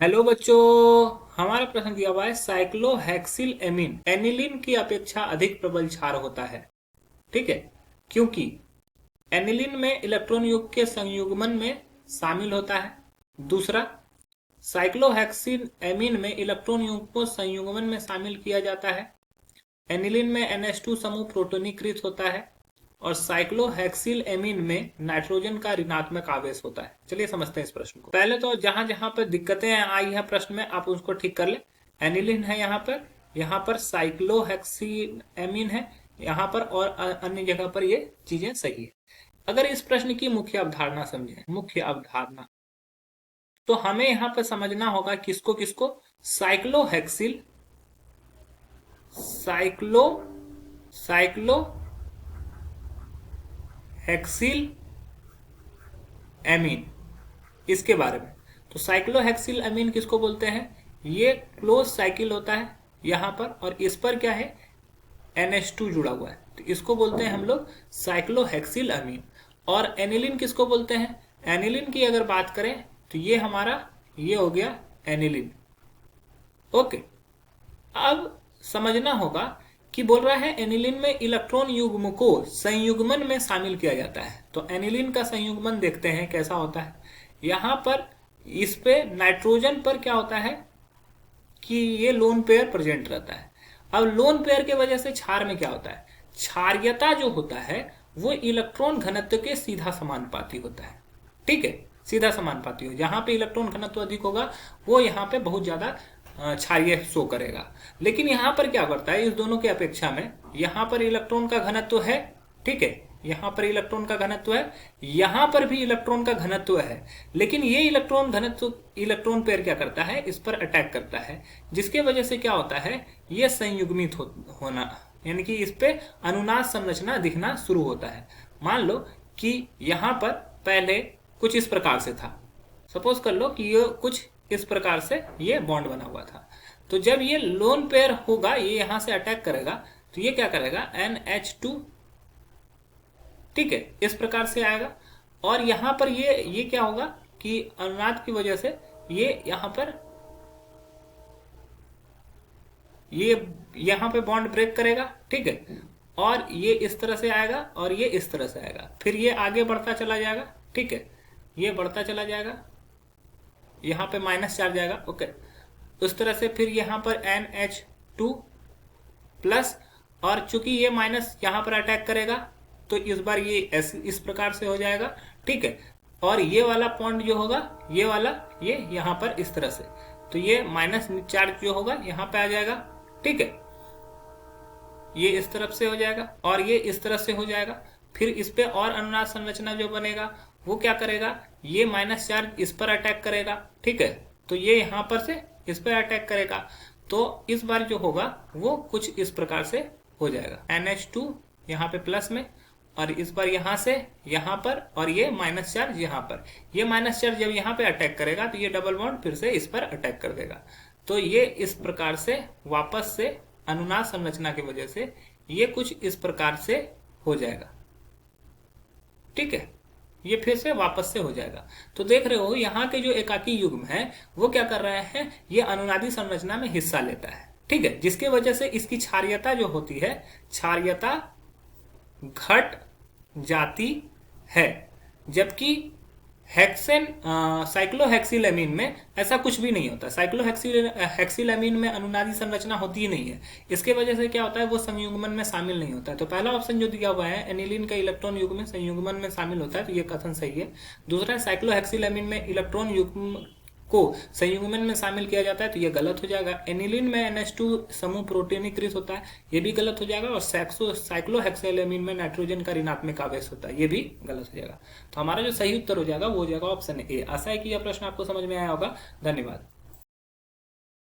Hello बच्चों। हमारा प्रश्न दिया हुआ है साइक्लोहेक्सिल एमीन एनिलीन की अपेक्षा अधिक प्रबल क्षार होता है। ठीक है, क्योंकि एनिलीन में इलेक्ट्रॉन युग्म के संयुग्मन में शामिल होता है। दूसरा, साइक्लोहेक्सिल एमीन में इलेक्ट्रॉन युग्म को संयुग्मन में शामिल किया जाता है। एनिलीन में NH2 समूह प्रोटोनीकृत होता है और साइक्लोहेक्सिल एमीन में नाइट्रोजन का ऋणात्मक आवेश होता है। चलिए समझते हैं इस प्रश्न को। पहले तो जहां जहां पर दिक्कतें आई है प्रश्न में आप उसको ठीक कर ले। एनिलीन है यहाँ पर साइक्लोहेक्सिल एमीन है यहाँ पर, और अन्य जगह पर ये चीजें सही है। अगर इस प्रश्न की मुख्य अवधारणा समझें, मुख्य अवधारणा, तो हमें यहाँ पर समझना होगा किसको किसको, cyclohexyl, cyclo cyclo hexyl amine, इसके बारे में। तो साइक्लोहेक्सिल एमीन किसको बोलते हैं? ये क्लोज साइकिल होता है यहाँ पर, और इस पर क्या है, NH2 जुड़ा हुआ है, तो इसको बोलते हैं हम लोग साइक्लोहेक्सिल एमीन। और एनिलीन किसको बोलते हैं? एनिलीन की अगर बात करें तो ये हमारा ये हो गया एनिलीन। ओके, अब समझना होगा कि बोल रहा है एनिलीन में इलेक्ट्रॉन युग्म को संयुग्मन में शामिल किया जाता है। तो एनिलीन का संयुग्मन देखते हैं कैसा होता है। यहां पर इस पे नाइट्रोजन पर क्या होता है कि ये लोन पेयर प्रेजेंट रहता है। अब लोन पेयर के वजह से क्षार में क्या होता है, क्षार्यता जो होता है वो इलेक्ट्रॉन घनत्व के सीधा समानुपाती होता है। ठीक है, सीधा समानुपाती हो, जहां पे इलेक्ट्रॉन घनत्व अधिक होगा वो यहाँ पे बहुत ज्यादा क्षारीय शो करेगा। लेकिन यहाँ पर क्या करता है, इस दोनों की अपेक्षा में यहाँ पर इलेक्ट्रॉन का घनत्व है। ठीक है, यहाँ पर इलेक्ट्रॉन का घनत्व है, यहाँ पर भी इलेक्ट्रॉन का घनत्व है, लेकिन ये इलेक्ट्रॉन घनत्व, इलेक्ट्रॉन पेयर क्या करता है, इस पर अटैक करता है, जिसके वजह से क्या होता है, ये संयुग्मित होना, यानी कि इस पे अनुनाद संरचना दिखना शुरू होता है। मान लो कि यहाँ पर पहले कुछ इस प्रकार से था, सपोज कर लो कि ये कुछ इस प्रकार से ये बॉन्ड बना हुआ था। तो जब ये लोन पेयर होगा, ये यहां से अटैक करेगा, तो ये क्या करेगा, NH2, ठीक है, इस प्रकार से आएगा। और यहां पर ये क्या होगा कि अनुनाद की वजह से ये यहां पर ये यहां पे बॉन्ड ब्रेक करेगा। ठीक है, और ये इस तरह से आएगा और ये इस तरह से आएगा, फिर ये आगे बढ़ता चला जाएगा। ठीक है, ये बढ़ता चला जाएगा, यहाँ पे माइनस चार्ज आएगा। ओके, उस तरह से फिर यहाँ पर NH2 प्लस, और चूंकि ये माइनस यहाँ पर अटैक करेगा तो इस बार ये इस प्रकार से हो जाएगा। ठीक है, और ये वाला पॉइंट जो होगा, ये वाला ये यहाँ पर इस तरह से, तो ये माइनस चार्ज जो होगा यहाँ पे आ जाएगा। ठीक है, ये इस तरफ से हो जाएगा और ये इस तरफ से हो जाएगा। फिर इस पे और अनुनाद संरचना जो बनेगा वो क्या करेगा, ये माइनस चार्ज इस पर अटैक करेगा। ठीक है, तो ये यहां पर से इस पर अटैक करेगा, तो इस बार जो होगा वो कुछ इस प्रकार से हो जाएगा, NH2 यहाँ पे प्लस में, और इस बार यहां से यहां पर, और ये माइनस चार्ज यहाँ पर। ये माइनस चार्ज जब यहाँ पे अटैक करेगा तो ये डबल बॉन्ड फिर से इस पर अटैक कर देगा। तो ये इस प्रकार से वापस से अनुनाद संरचना की वजह से ये कुछ इस प्रकार से हो जाएगा। ठीक है, ये फिर से वापस से हो जाएगा। तो देख रहे हो यहाँ के जो एकाकी युग्म है वो क्या कर रहे हैं, ये अनुनादी संरचना में हिस्सा लेता है। ठीक है, जिसके वजह से इसकी क्षारीयता जो होती है, क्षारीयता घट जाती है। जबकि हेक्सेन साइक्लोहेक्सिलएमीन में ऐसा कुछ भी नहीं होता। साइक्लोहेक्सिलएमीन में अनुनादी संरचना होती ही नहीं है, इसके वजह से क्या होता है, वो संयुग्मन में शामिल नहीं होता है। तो पहला ऑप्शन जो दिया हुआ है, एनिलीन का इलेक्ट्रॉन युग्म संयुग्मन में शामिल होता है, तो ये कथन सही है। दूसरा, साइक्लोहेक्सिलएमीन में इलेक्ट्रॉन युग्म को संयुग्मन में शामिल किया जाता है, तो ये गलत हो जाएगा। एनिलीन में NH2 समूह प्रोटोनीकृत होता है, ये भी गलत हो जाएगा। और साइक्लोहेक्सिलएमीन में नाइट्रोजन का ऋणात्मक आवेश होता है, ये भी गलत हो जाएगा। तो हमारा जो सही उत्तर हो जाएगा वो हो जाएगा ऑप्शन ए। आशा है कि यह प्रश्न आपको समझ में आया होगा। धन्यवाद।